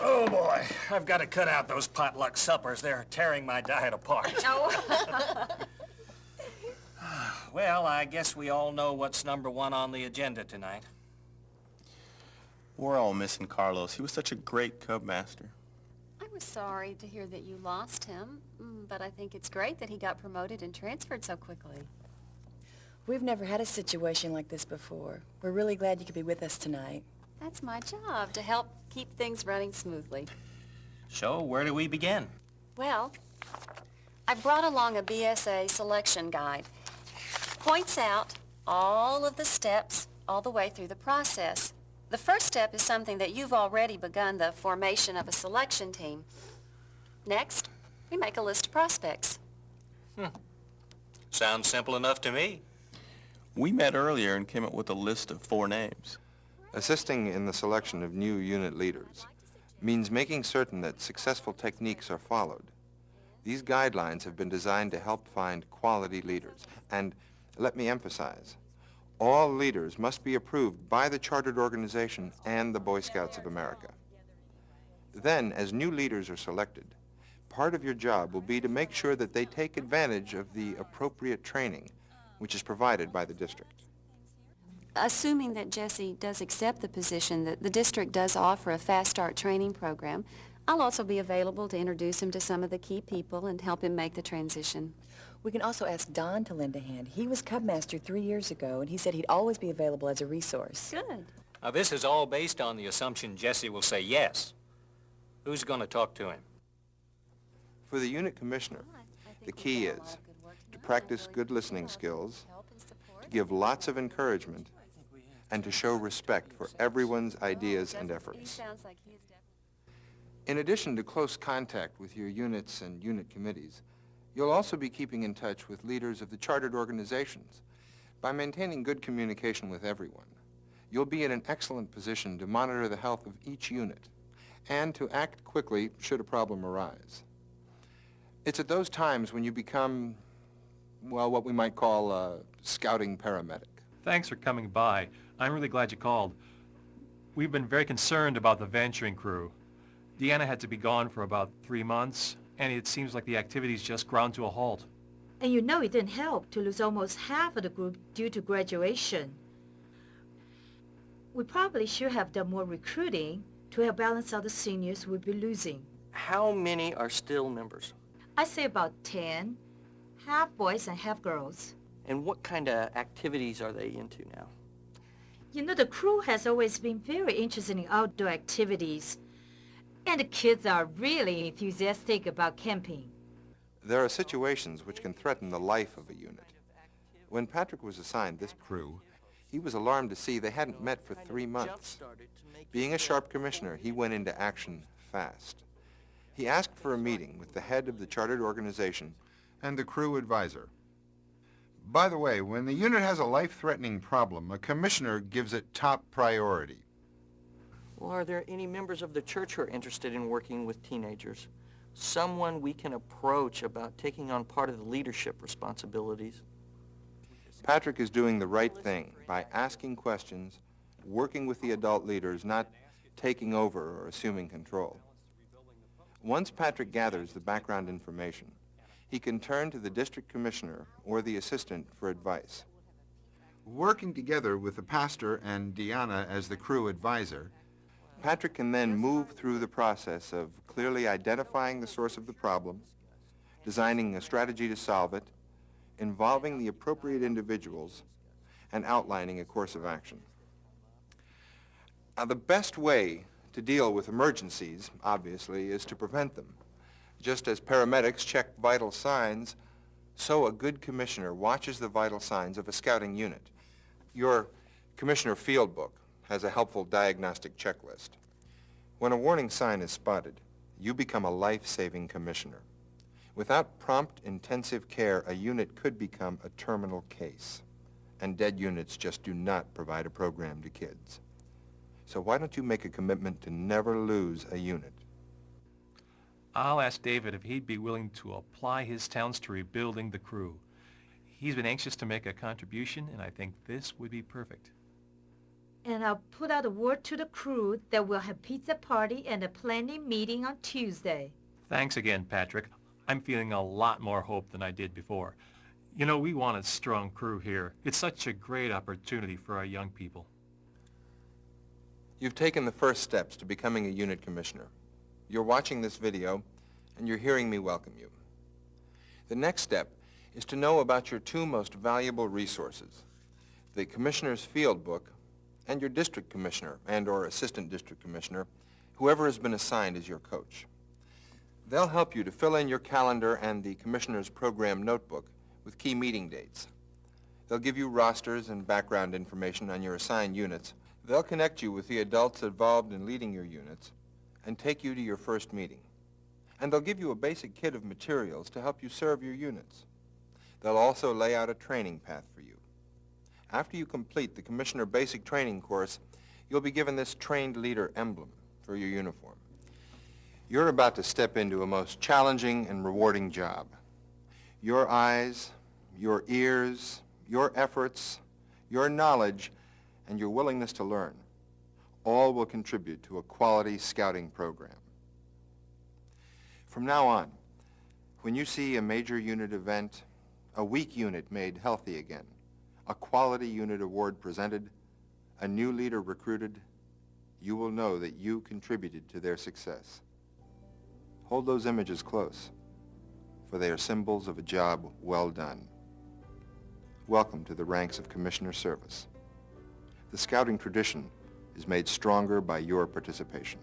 Oh boy, I've got to cut out those potluck suppers. They're tearing my diet apart. Oh. Well, I guess we all know what's number one on the agenda tonight. We're all missing Carlos. He was such a great Cub master. I was sorry to hear that you lost him, but I think it's great that he got promoted and transferred so quickly. We've never had a situation like this before. We're really glad you could be with us tonight. That's my job, to help keep things running smoothly. So, where do we begin? Well, I brought along a BSA selection guide. Points out all of the steps all the way through the process. The first step is something that you've already begun, the formation of a selection team. Next, we make a list of prospects. Sounds simple enough to me. We met earlier and came up with a list of 4 names. Assisting in the selection of new unit leaders means making certain that successful techniques are followed. These guidelines have been designed to help find quality leaders. And let me emphasize, all leaders must be approved by the chartered organization and the Boy Scouts of America. Then, as new leaders are selected, part of your job will be to make sure that they take advantage of the appropriate training, which is provided by the district. Assuming that Jesse does accept the position, that the district does offer a fast start training program, I'll also be available to introduce him to some of the key people and help him make the transition. We can also ask Don to lend a hand. He was Cub Master 3 years ago, and he said he'd always be available as a resource. Good. Now, this is all based on the assumption Jesse will say yes. Who's going to talk to him? For the unit commissioner, the key is to practice good listening skills, to give lots of encouragement, and to show respect for everyone's ideas and efforts. In addition to close contact with your units and unit committees, you'll also be keeping in touch with leaders of the chartered organizations. By maintaining good communication with everyone, you'll be in an excellent position to monitor the health of each unit and to act quickly should a problem arise. It's at those times when you become, well, what we might call a scouting paramedic. Thanks for coming by. I'm really glad you called. We've been very concerned about the venturing crew. Deanna had to be gone for about 3 months, and it seems like the activity's just ground to a halt. And you know it didn't help to lose almost half of the group due to graduation. We probably should have done more recruiting to help balance out the seniors we'd be losing. How many are still members? I say about 10, half boys and half girls. And what kind of activities are they into now? You know, the crew has always been very interested in outdoor activities, and the kids are really enthusiastic about camping. There are situations which can threaten the life of a unit. When Patrick was assigned this crew, he was alarmed to see they hadn't met for 3 months. Being a sharp commissioner, he went into action fast. He asked for a meeting with the head of the chartered organization and the crew advisor. By the way, when the unit has a life-threatening problem, a commissioner gives it top priority. Well, are there any members of the church who are interested in working with teenagers? Someone we can approach about taking on part of the leadership responsibilities? Patrick is doing the right thing by asking questions, working with the adult leaders, not taking over or assuming control. Once Patrick gathers the background information, he can turn to the district commissioner or the assistant for advice. Working together with the pastor and Deanna as the crew advisor, Patrick can then move through the process of clearly identifying the source of the problem, designing a strategy to solve it, involving the appropriate individuals, and outlining a course of action. Now, the best way to deal with emergencies, obviously, is to prevent them. Just as paramedics check vital signs, so a good commissioner watches the vital signs of a scouting unit. Your Commissioner Field Book has a helpful diagnostic checklist. When a warning sign is spotted, you become a life-saving commissioner. Without prompt, intensive care, a unit could become a terminal case. And dead units just do not provide a program to kids. So why don't you make a commitment to never lose a unit? I'll ask David if he'd be willing to apply his talents to rebuilding the crew. He's been anxious to make a contribution, and I think this would be perfect. And I'll put out a word to the crew that we'll have pizza party and a planning meeting on Tuesday. Thanks again, Patrick. I'm feeling a lot more hope than I did before. You know, we want a strong crew here. It's such a great opportunity for our young people. You've taken the first steps to becoming a unit commissioner. You're watching this video, and you're hearing me welcome you. The next step is to know about your two most valuable resources, the Commissioner's Field Book and your district commissioner and/or assistant district commissioner, whoever has been assigned as your coach. They'll help you to fill in your calendar and the commissioner's program notebook with key meeting dates. They'll give you rosters and background information on your assigned units. They'll connect you with the adults involved in leading your units and take you to your first meeting. And they'll give you a basic kit of materials to help you serve your units. They'll also lay out a training path for you. After you complete the Commissioner Basic Training course, you'll be given this Trained Leader emblem for your uniform. You're about to step into a most challenging and rewarding job. Your eyes, your ears, your efforts, your knowledge, and your willingness to learn all will contribute to a quality scouting program. From now on, when you see a major unit event, a weak unit made healthy again, a quality unit award presented, a new leader recruited, you will know that you contributed to their success. Hold those images close, for they are symbols of a job well done. Welcome to the ranks of Commissioner Service. The scouting tradition is made stronger by your participation.